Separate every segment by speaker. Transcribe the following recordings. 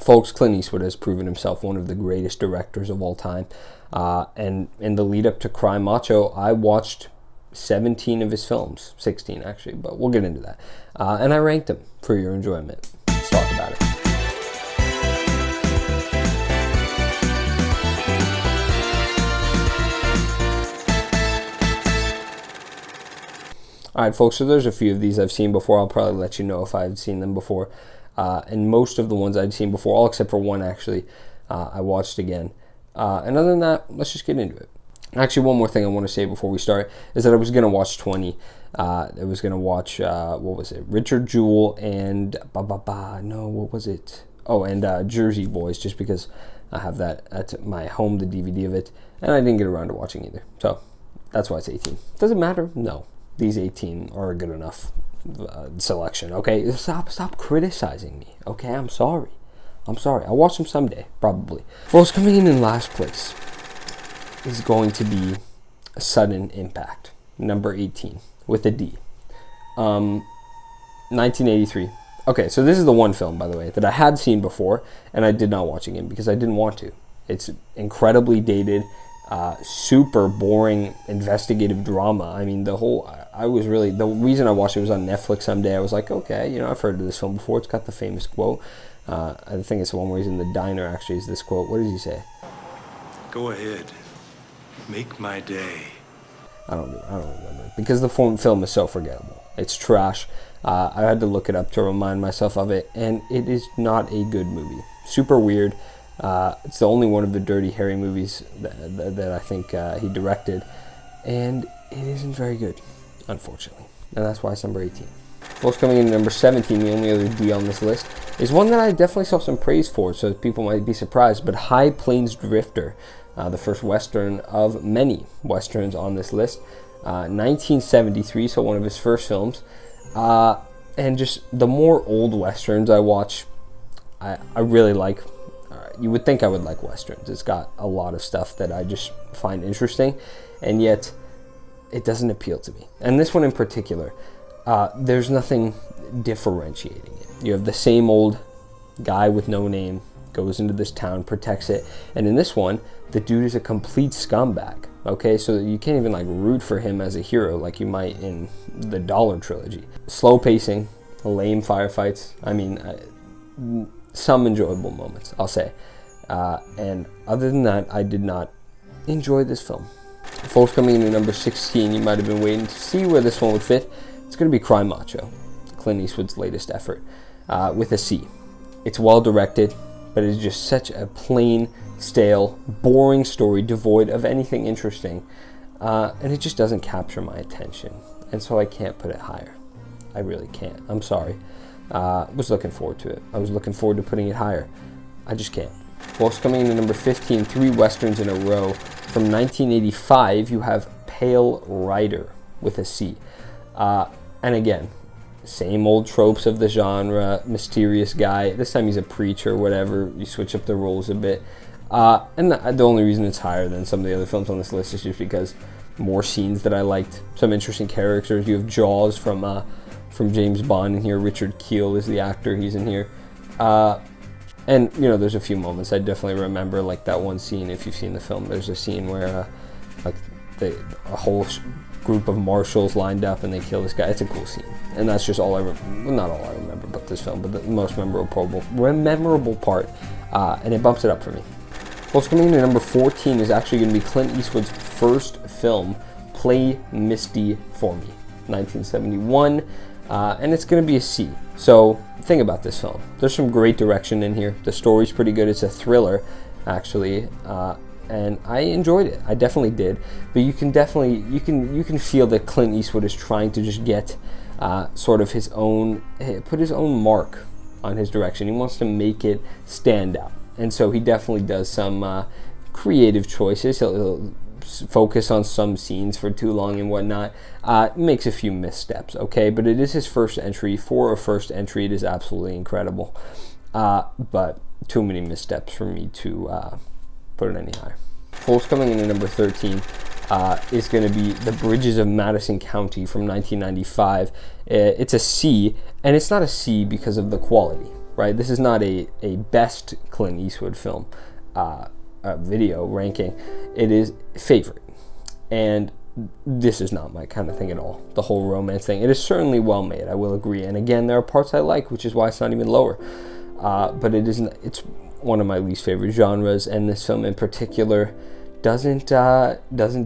Speaker 1: Folks, Clint Eastwood has proven himself one of the greatest directors of all time. And in the lead up to Cry Macho, I watched 17 of his films, 16 actually, but we'll get into that. And I ranked them for your enjoyment. Let's talk about it. All right, folks, so there's a few of these I've seen before. I'll probably let you know if I've seen them before. And most of the ones I'd seen before, all except for one actually, I watched again. And other than that, let's just get into it. Actually, one more thing I want to say before we start is that I was going to watch 20. I was going to watch, what was it? Richard Jewell and, what was it? Oh, and Jersey Boys, just because I have that at my home, the DVD of it. And I didn't get around to watching either. So that's why it's 18. Does it matter? No. These 18 are a good enough selection, okay? Stop criticizing me, okay? I'm sorry. I'll watch them someday, probably. Well, it's coming in last place is going to be A Sudden Impact, number 18, with a D. 1983. Okay, so this is the one film, by the way, that I had seen before, and I did not watch again because I didn't want to. It's incredibly dated, super boring investigative drama. I mean, the reason I watched it was on Netflix someday. I was like, okay, I've heard of this film before. It's got the famous quote. I think it's the one where he's in the diner, actually, is this quote. What does he say?
Speaker 2: Go ahead. Make my day.
Speaker 1: I don't remember. Because the film is so forgettable. It's trash. I had to look it up to remind myself of it, and it is not a good movie. Super weird. It's the only one of the Dirty Harry movies that I think he directed, and it isn't very good, unfortunately, and that's why it's number 18. Folks, coming in number 17, the only other D on this list, is one that I definitely saw some praise for, so people might be surprised, but High Plains Drifter, the first Western of many Westerns on this list, 1973, so one of his first films, and just the more old Westerns I watch, I really like. You would think I would like Westerns. It's got a lot of stuff that I just find interesting, and yet it doesn't appeal to me. And this one in particular, there's nothing differentiating it. You have the same old guy with no name, goes into this town, protects it, and in this one, the dude is a complete scumbag. Okay, so you can't even root for him as a hero like you might in the Dollar trilogy. Slow pacing, lame firefights. I mean, some enjoyable moments, I'll say. And other than that, I did not enjoy this film. Folks, coming in at number 16, you might have been waiting to see where this one would fit. It's going to be Cry Macho, Clint Eastwood's latest effort, with a C. It's well directed, but it's just such a plain, stale, boring story devoid of anything interesting, and it just doesn't capture my attention, and so I can't put it higher. I really can't. I'm sorry. Was looking forward to it. I was looking forward to putting it higher. I just can't. Well, it's coming in at number 15, 3 Westerns in a row. From 1985, you have Pale Rider with a C. And again, same old tropes of the genre, mysterious guy. This time he's a preacher, whatever. You switch up the roles a bit. And the only reason it's higher than some of the other films on this list is just because more scenes that I liked. Some interesting characters. You have Jaws from James Bond in here. Richard Kiel is the actor. He's in here. And, there's a few moments I definitely remember, like that one scene, if you've seen the film, there's a scene where, a whole group of marshals lined up and they kill this guy. It's a cool scene. And that's just all not all I remember about this film, but the most memorable part, and it bumps it up for me. What's coming in at number 14 is actually going to be Clint Eastwood's first film, Play Misty for Me, 1971. And it's going to be a C. So think about this film. There's some great direction in here. The story's pretty good. It's a thriller, actually, and I enjoyed it. I definitely did. But you can feel that Clint Eastwood is trying to just get sort of put his own mark on his direction. He wants to make it stand out, and so he definitely does some creative choices. He'll focus on some scenes for too long and whatnot. Makes a few missteps, okay, but it is his first entry. For a first entry, it is absolutely incredible, but too many missteps for me to put it any higher. Folks, coming in at number 13 is going to be The Bridges of Madison County from 1995. It's a C, and it's not a C because of the quality. right? This is not a best Clint Eastwood film video ranking. It is favorite. And this is not my kind of thing at all. The whole romance thing. It is certainly well made, I will agree. And again, there are parts I like, which is why it's not even lower. But it's one of my least favorite genres, and this film in particular doesn't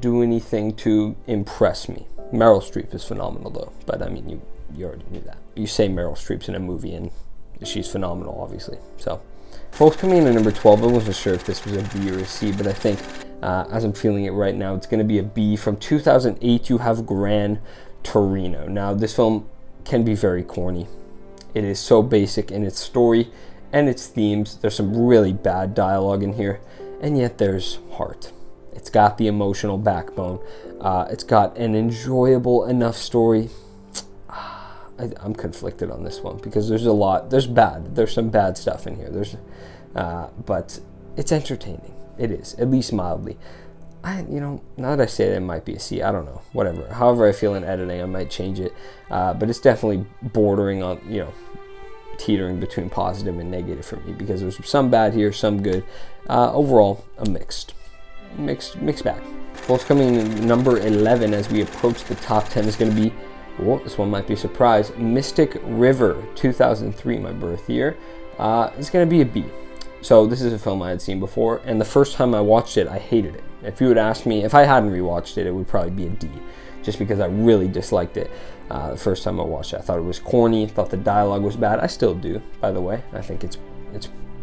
Speaker 1: do anything to impress me. Meryl Streep is phenomenal though, but I mean you already knew that. You say Meryl Streep's in a movie and she's phenomenal, obviously. So, folks, coming in at number 12, I wasn't sure if this was a B or a C, but I think as I'm feeling it right now, it's going to be a B. From 2008, you have Gran Torino. Now, this film can be very corny. It is so basic in its story and its themes. There's some really bad dialogue in here, and yet there's heart. It's got the emotional backbone. It's got an enjoyable enough story. I'm conflicted on this one because there's some bad stuff in here. But it's entertaining. It is, at least mildly. Now that I say it, it might be a C. I don't know. Whatever. However I feel in editing, I might change it. But it's definitely bordering on, teetering between positive and negative for me because there's some bad here, some good. Overall, a mixed bag. What's coming in number 11 as we approach the top 10 is going to be, this one might be a surprise, Mystic River, 2003, my birth year. It's going to be a B. So this is a film I had seen before, and the first time I watched it, I hated it. If you would ask me, if I hadn't rewatched it, it would probably be a D, just because I really disliked it the first time I watched it. I thought it was corny, thought the dialogue was bad. I still do, by the way. I think it's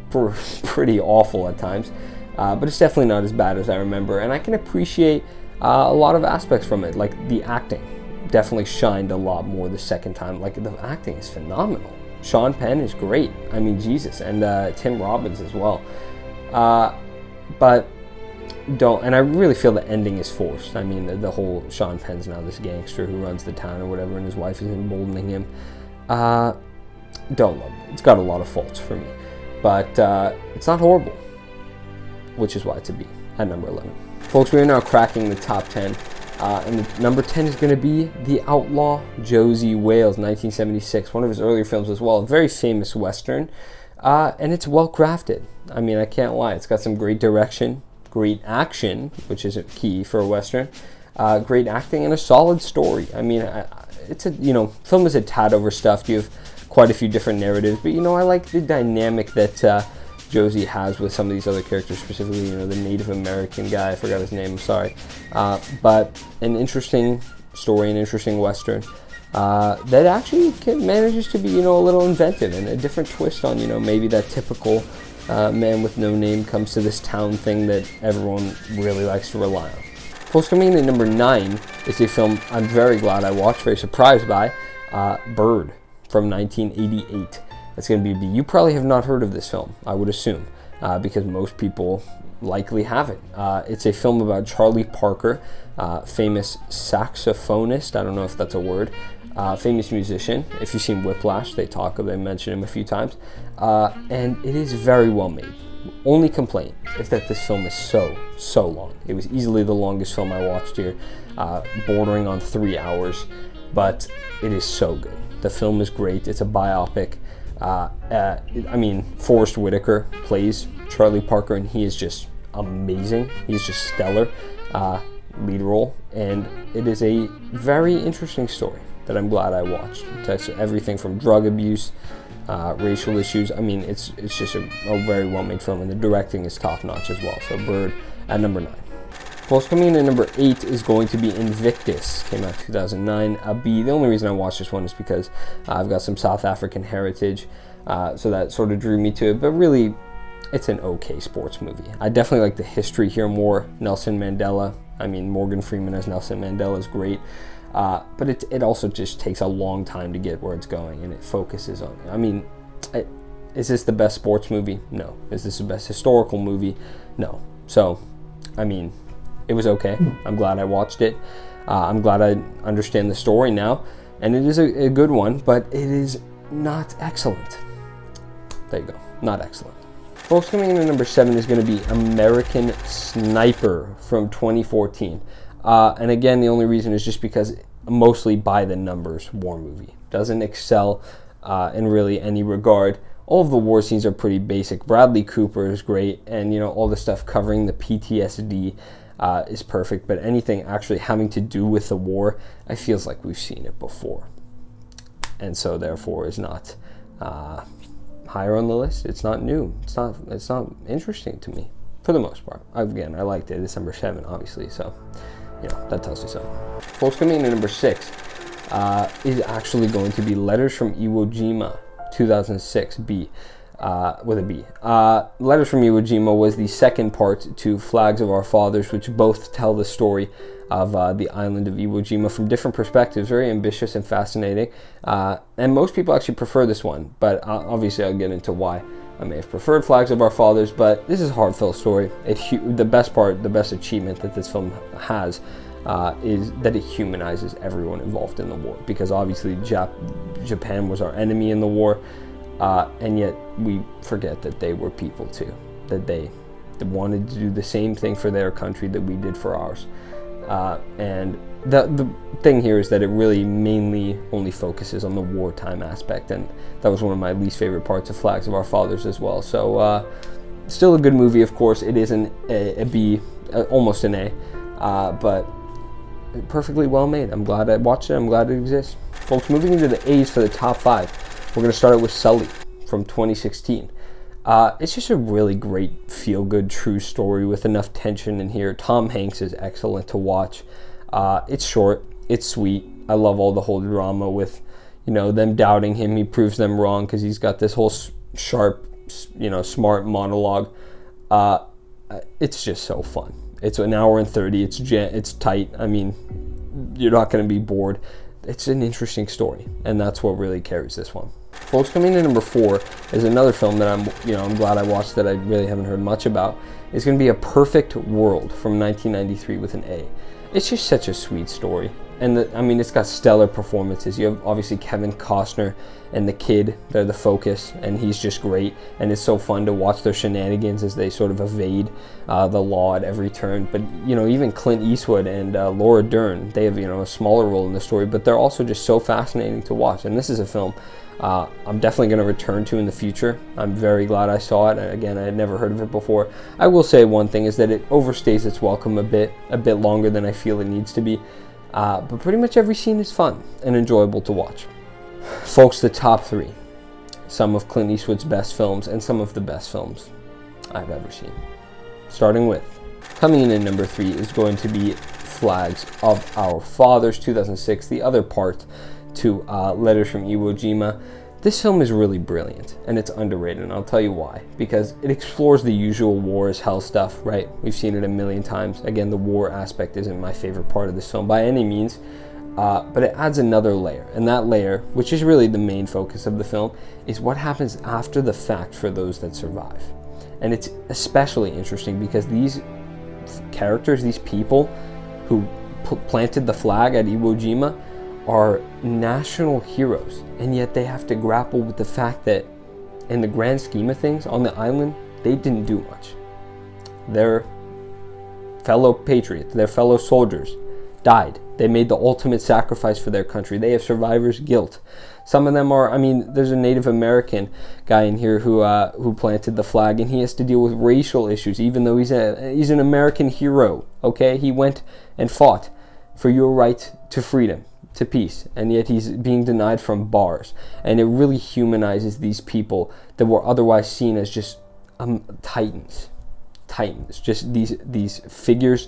Speaker 1: pretty awful at times, but it's definitely not as bad as I remember, and I can appreciate a lot of aspects from it, like the acting. Definitely shined a lot more the second time. Like, the acting is phenomenal. Sean Penn is great. I mean, Jesus. And Tim Robbins as well. But and I really feel the ending is forced. I mean, the whole Sean Penn's now this gangster who runs the town or whatever, and his wife is emboldening him. Don't love it. It's got a lot of faults for me. But it's not horrible, which is why it's a B at number 11. Folks, we are now cracking the top 10. And the number 10 is going to be The Outlaw Josie Wales, 1976, one of his earlier films as well, a very famous Western, and it's well crafted. I mean, I can't lie. It's got some great direction, great action, which is a key for a Western, great acting, and a solid story. I mean, it's film is a tad overstuffed. You have quite a few different narratives, but I like the dynamic that Josie has with some of these other characters, specifically, the Native American guy, I forgot his name, I'm sorry. But an interesting story, an interesting Western, that actually manages to be, a little inventive and a different twist on, maybe that typical man with no name comes to this town thing that everyone really likes to rely on. Folks, coming in at number 9 is a film I'm very glad I watched, very surprised by, Bird from 1988. That's going to be a B. You probably have not heard of this film, I would assume, because most people likely haven't. It's a film about Charlie Parker, famous saxophonist. I don't know if that's a word. Famous musician. If you've seen Whiplash, they mention him a few times. And it is very well made. Only complaint is that this film is so long. It was easily the longest film I watched here, bordering on 3 hours, but it is so good. The film is great. It's a biopic. Forrest Whitaker plays Charlie Parker, and he is just amazing. He's just stellar, lead role, and it is a very interesting story that I'm glad I watched. It takes everything from drug abuse, racial issues. I mean, it's just a very well-made film, and the directing is top-notch as well. So Bird at number 9. Folks, coming in at number 8 is going to be Invictus. Came out 2009, a B. The only reason I watched this one is because I've got some South African heritage, so that sort of drew me to it. But really, it's an okay sports movie. I definitely like the history here more. Nelson Mandela. I mean, Morgan Freeman as Nelson Mandela is great. But it also just takes a long time to get where it's going, and it focuses on, is this the best sports movie? No. Is this the best historical movie? No. So, it was okay. I'm glad I watched it. I'm glad I understand the story now, and it is a good one, but it is not excellent. There you go. Not excellent. Folks, coming in at number 7 is going to be American Sniper from 2014. And again, the only reason is just because mostly by the numbers war movie. Doesn't excel in really any regard All of the war scenes are pretty basic. Bradley Cooper is great, and all the stuff covering the PTSD is perfect, but anything actually having to do with the war, I feels like we've seen it before, and so therefore is not higher on the list. It's not new. It's not interesting to me for the most part. Again, I liked it. It's number 7, obviously, so that tells you something. Folks, coming in at number 6 is actually going to be Letters from Iwo Jima, 2006, with a B. Letters from Iwo Jima was the second part to Flags of Our Fathers, which both tell the story of the island of Iwo Jima from different perspectives. Very ambitious and fascinating. And most people actually prefer this one, but obviously I'll get into why I may have preferred Flags of Our Fathers, but this is a heartfelt story. The best achievement that this film has is that it humanizes everyone involved in the war, because obviously Japan was our enemy in the war, and yet we forget that they were people too, that they wanted to do the same thing for their country that we did for ours. And the thing here is that it really mainly only focuses on the wartime aspect, and that was one of my least favorite parts of Flags of Our Fathers as well. So still a good movie, of course. It is a B, almost an A, but perfectly well made. I'm glad I watched it. I'm glad it exists. Folks, moving into the A's for the top 5, we're going to start out with Sully from 2016. It's just a really great feel-good true story with enough tension in here. Tom Hanks is excellent to watch. It's short, it's sweet. I love all the whole drama with them doubting him. He proves them wrong because he's got this whole sharp, smart monologue. It's just so fun. It's an hour and 30. It's tight. I mean, you're not going to be bored. It's an interesting story, and that's what really carries this one. Folks, coming in number 4 is another film that I'm glad I watched that I really haven't heard much about. It's going to be A Perfect World from 1993 with an A. It's just such a sweet story, and it's got stellar performances. You have obviously Kevin Costner and the kid. They're the focus, and he's just great, and it's so fun to watch their shenanigans as they sort of evade the law at every turn. But even Clint Eastwood and Laura Dern, they have a smaller role in the story, but they're also just so fascinating to watch. And this is a film I'm definitely going to return to in the future. I'm very glad I saw it. Again, I had never heard of it before. I will say one thing is that it overstays its welcome a bit longer than I feel it needs to be. But pretty much every scene is fun and enjoyable to watch. Folks, the top 3. Some of Clint Eastwood's best films and some of the best films I've ever seen. Starting with, coming in at number 3 is going to be Flags of Our Fathers, 2006, the other part to Letters from Iwo Jima. This film is really brilliant, and it's underrated, and I'll tell you why. Because it explores the usual war is hell stuff, right? We've seen it a million times. Again, the war aspect isn't my favorite part of this film by any means, but it adds another layer, and that layer, which is really the main focus of the film, is what happens after the fact for those that survive. And it's especially interesting because these characters, these people who planted the flag at Iwo Jima, are national heroes, and yet they have to grapple with the fact that in the grand scheme of things on the island, they didn't do much. Their fellow patriots, their fellow soldiers died. They made the ultimate sacrifice for their country. They have survivor's guilt. Some of them are, there's a Native American guy in here who planted the flag, and he has to deal with racial issues, even though he's an American hero, okay? He went and fought for your right to freedom, to peace, and yet he's being denied from bars. And it really humanizes these people that were otherwise seen as just titans, just these figures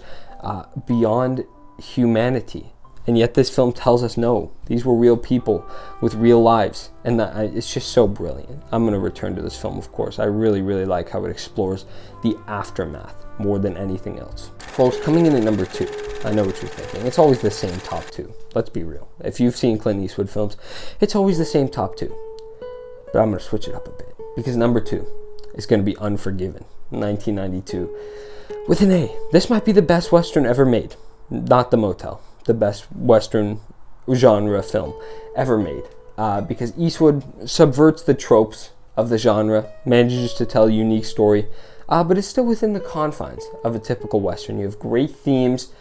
Speaker 1: beyond humanity. And yet this film tells us no, these were real people with real lives, and it's just so brilliant. I'm going to return to this film, of course. I really, really like how it explores the aftermath more than anything else. Folks, coming in at number 2, I know what you're thinking. It's always the same top 2. Let's be real. If you've seen Clint Eastwood films, it's always the same top 2. But I'm going to switch it up a bit, because number 2 is going to be Unforgiven, 1992, with an A. This might be the best Western ever made. Not The Motel. The best Western genre film ever made. Because Eastwood subverts the tropes of the genre, manages to tell a unique story, but it's still within the confines of a typical Western. You have great themes.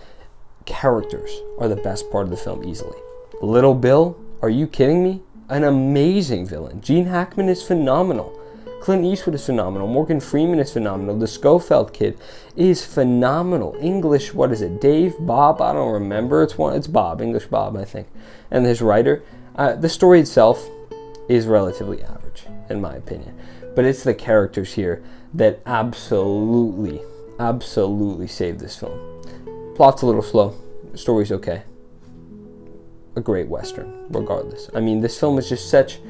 Speaker 1: Characters are the best part of the film easily. Little Bill, are you kidding me? An amazing villain. Gene Hackman is phenomenal. Clint Eastwood is phenomenal. Morgan Freeman is phenomenal. The Schofield kid is phenomenal. English, what is it? Dave? Bob? I don't remember. It's Bob. English Bob, I think. And his writer. The story itself is relatively average, in my opinion. But it's the characters here that absolutely save this film. Plot's a little slow. The story's okay. A great Western, regardless. I mean, this film is just such...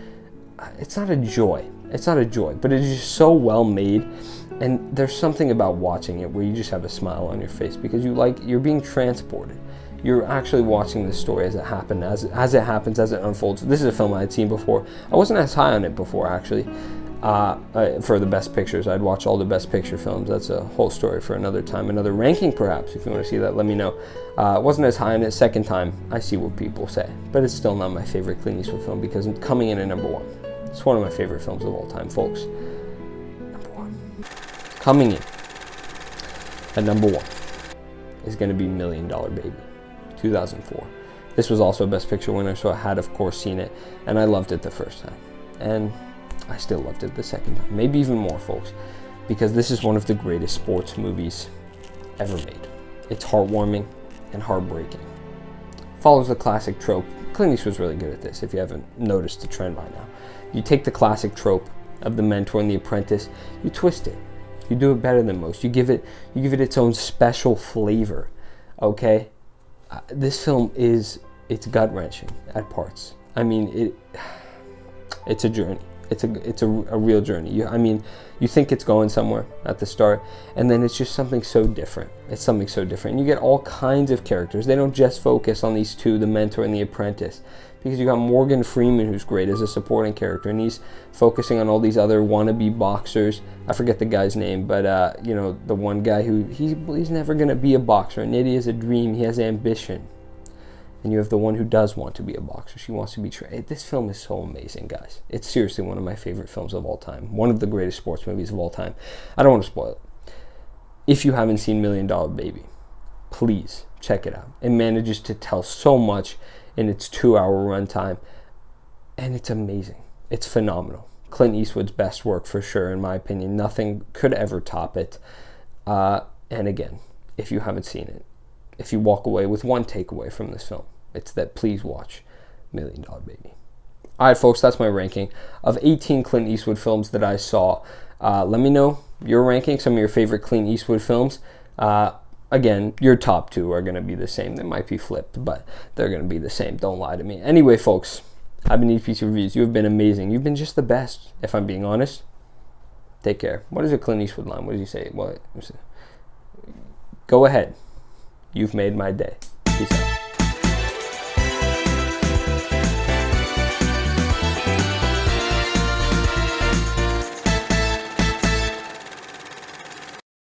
Speaker 1: It's not a joy. It's not a joy, but it is just so well made. And there's something about watching it where you just have a smile on your face because you're being transported. You're actually watching the story as it happens, as it unfolds. This is a film I had seen before. I wasn't as high on it before, actually. For the best pictures, I'd watch all the best picture films. That's a whole story for another time, another ranking perhaps. If you want to see that, let me know. It wasn't as high on it. Second time, I see what people say, but it's still not my favorite Clint Eastwood film because it's coming in at number 1. It's one of my favorite films of all time, folks. Number 1, coming in at number 1 is going to be $1 Million Baby, 2004. This was also a Best Picture winner, so I had, of course, seen it, and I loved it the first time, and I still loved it the second time, maybe even more, folks, because this is one of the greatest sports movies ever made. It's heartwarming and heartbreaking. Follows the classic trope. Clint Eastwood's really good at this, if you haven't noticed the trend by now. You take the classic trope of the mentor and the apprentice, you twist it. You do it better than most. You give it its own special flavor, okay? This film it's gut-wrenching at parts. I mean, it's a journey. It's a real journey. You think it's going somewhere at the start, and then it's just something so different. It's something so different. And you get all kinds of characters. They don't just focus on these two, the mentor and the apprentice, because you got Morgan Freeman, who's great as a supporting character, and he's focusing on all these other wannabe boxers. I forget the guy's name, but the one guy who he's never gonna be a boxer. Nitty has a dream. He has ambition. And you have the one who does want to be a boxer. She wants to be trained. This film is so amazing, guys. It's seriously one of my favorite films of all time. One of the greatest sports movies of all time. I don't want to spoil it. If you haven't seen $1 Million Baby, please check it out. It manages to tell so much in its 2-hour runtime. And it's amazing. It's phenomenal. Clint Eastwood's best work for sure, in my opinion. Nothing could ever top it. And again, if you haven't seen it, if you walk away with one takeaway from this film, it's that please watch $1 Million Baby. All right, folks, that's my ranking of 18 Clint Eastwood films that I saw. Let me know your ranking, some of your favorite Clint Eastwood films. Again, your top 2 are going to be the same. They might be flipped, but they're going to be the same. Don't lie to me. Anyway, folks, I've been EPC Reviews. You have been amazing. You've been just the best, if I'm being honest. Take care. What is a Clint Eastwood line? What does he say? Go ahead. You've made my day. Peace out.